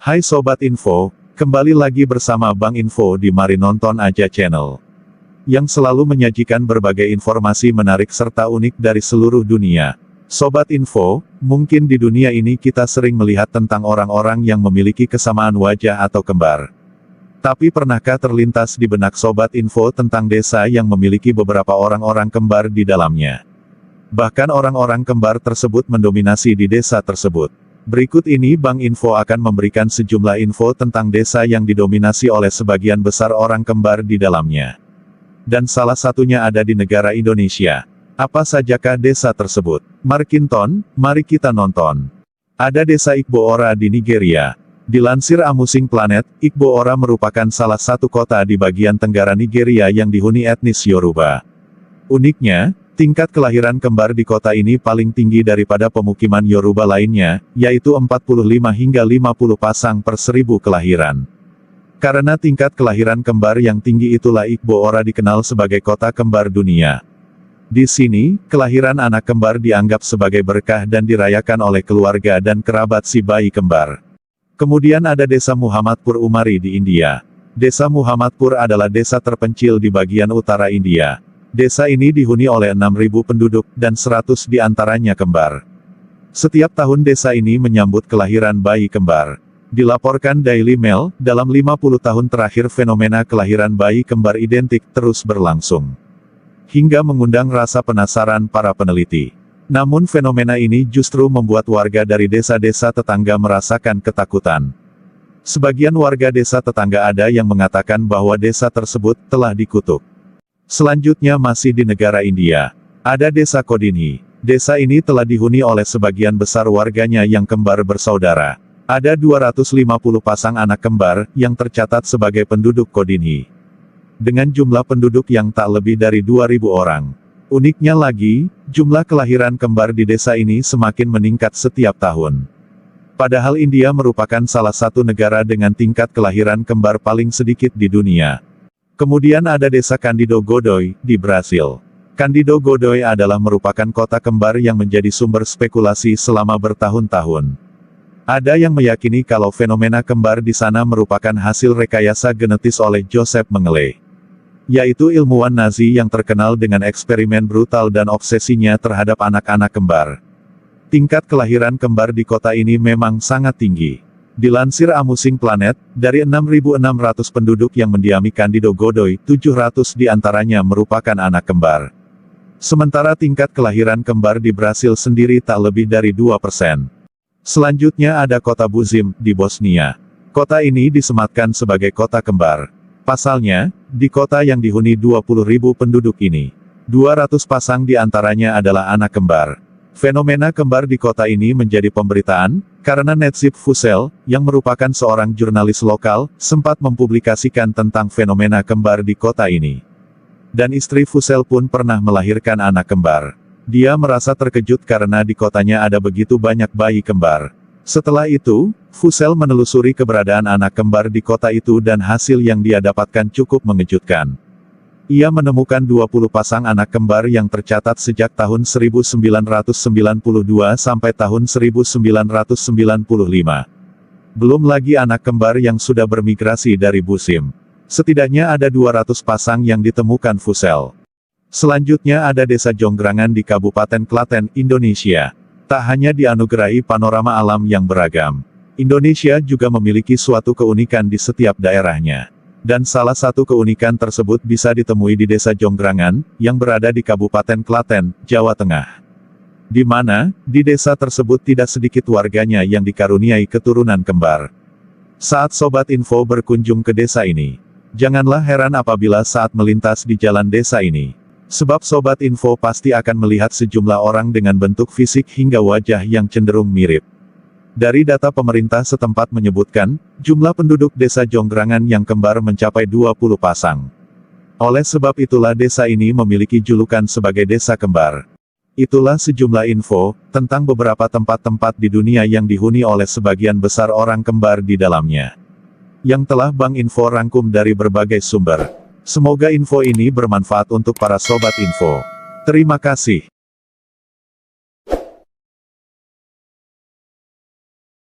Hai Sobat Info, kembali lagi bersama Bang Info di Mari Nonton Aja Channel, yang selalu menyajikan berbagai informasi menarik serta unik dari seluruh dunia. Sobat Info, mungkin di dunia ini kita sering melihat tentang orang-orang yang memiliki kesamaan wajah atau kembar. Tapi pernahkah terlintas di benak Sobat Info tentang desa yang memiliki beberapa orang-orang kembar di dalamnya? Bahkan orang-orang kembar tersebut mendominasi di desa tersebut. Berikut ini Bang Info akan memberikan sejumlah info tentang desa yang didominasi oleh sebagian besar orang kembar di dalamnya. Dan salah satunya ada di negara Indonesia. Apa sajakah desa tersebut? Markinton, mari kita nonton. Ada desa Igbo-Ora di Nigeria. Dilansir Amusing Planet, Igbo-Ora merupakan salah satu kota di bagian tenggara Nigeria yang dihuni etnis Yoruba. Uniknya, tingkat kelahiran kembar di kota ini paling tinggi daripada pemukiman Yoruba lainnya, yaitu 45 hingga 50 pasang per 1000 kelahiran. Karena tingkat kelahiran kembar yang tinggi itulah Igbo-Ora dikenal sebagai kota kembar dunia. Di sini, kelahiran anak kembar dianggap sebagai berkah dan dirayakan oleh keluarga dan kerabat si bayi kembar. Kemudian ada desa Muhammadpur Umari di India. Desa Muhammadpur adalah desa terpencil di bagian utara India. Desa ini dihuni oleh 6.000 penduduk, dan 100 diantaranya kembar. Setiap tahun desa ini menyambut kelahiran bayi kembar. Dilaporkan Daily Mail, dalam 50 tahun terakhir fenomena kelahiran bayi kembar identik terus berlangsung. Hingga mengundang rasa penasaran para peneliti. Namun fenomena ini justru membuat warga dari desa-desa tetangga merasakan ketakutan. Sebagian warga desa tetangga ada yang mengatakan bahwa desa tersebut telah dikutuk. Selanjutnya masih di negara India. Ada desa Kodinhi. Desa ini telah dihuni oleh sebagian besar warganya yang kembar bersaudara. Ada 250 pasang anak kembar, yang tercatat sebagai penduduk Kodinhi. Dengan jumlah penduduk yang tak lebih dari 2.000 orang. Uniknya lagi, jumlah kelahiran kembar di desa ini semakin meningkat setiap tahun. Padahal India merupakan salah satu negara dengan tingkat kelahiran kembar paling sedikit di dunia. Kemudian ada desa Candido Godoy, di Brasil. Candido Godoy adalah merupakan kota kembar yang menjadi sumber spekulasi selama bertahun-tahun. Ada yang meyakini kalau fenomena kembar di sana merupakan hasil rekayasa genetis oleh Joseph Mengele, yaitu ilmuwan Nazi yang terkenal dengan eksperimen brutal dan obsesinya terhadap anak-anak kembar. Tingkat kelahiran kembar di kota ini memang sangat tinggi. Dilansir Amusing Planet, dari 6.600 penduduk yang mendiami Candido Godoy, 700 diantaranya merupakan anak kembar. Sementara tingkat kelahiran kembar di Brasil sendiri tak lebih dari 2%. Selanjutnya ada kota Buzim, di Bosnia. Kota ini disematkan sebagai kota kembar. Pasalnya, di kota yang dihuni 20.000 penduduk ini, 200 pasang diantaranya adalah anak kembar. Fenomena kembar di kota ini menjadi pemberitaan, karena Netsip Fusel, yang merupakan seorang jurnalis lokal, sempat mempublikasikan tentang fenomena kembar di kota ini. Dan istri Fusel pun pernah melahirkan anak kembar. Dia merasa terkejut karena di kotanya ada begitu banyak bayi kembar. Setelah itu, Fusel menelusuri keberadaan anak kembar di kota itu dan hasil yang dia dapatkan cukup mengejutkan. Ia menemukan 20 pasang anak kembar yang tercatat sejak tahun 1992 sampai tahun 1995. Belum lagi anak kembar yang sudah bermigrasi dari Buzim. Setidaknya ada 200 pasang yang ditemukan Fusel. Selanjutnya ada desa Jonggrangan di Kabupaten Klaten, Indonesia. Tak hanya dianugerahi panorama alam yang beragam, Indonesia juga memiliki suatu keunikan di setiap daerahnya. Dan salah satu keunikan tersebut bisa ditemui di desa Jonggrangan, yang berada di Kabupaten Klaten, Jawa Tengah. Di mana, di desa tersebut tidak sedikit warganya yang dikaruniai keturunan kembar. Saat Sobat Info berkunjung ke desa ini, janganlah heran apabila saat melintas di jalan desa ini. Sebab Sobat Info pasti akan melihat sejumlah orang dengan bentuk fisik hingga wajah yang cenderung mirip. Dari data pemerintah setempat menyebutkan, jumlah penduduk desa Jonggrangan yang kembar mencapai 20 pasang. Oleh sebab itulah desa ini memiliki julukan sebagai desa kembar. Itulah sejumlah info, tentang beberapa tempat-tempat di dunia yang dihuni oleh sebagian besar orang kembar di dalamnya. Yang telah Bang Info rangkum dari berbagai sumber. Semoga info ini bermanfaat untuk para Sobat Info. Terima kasih.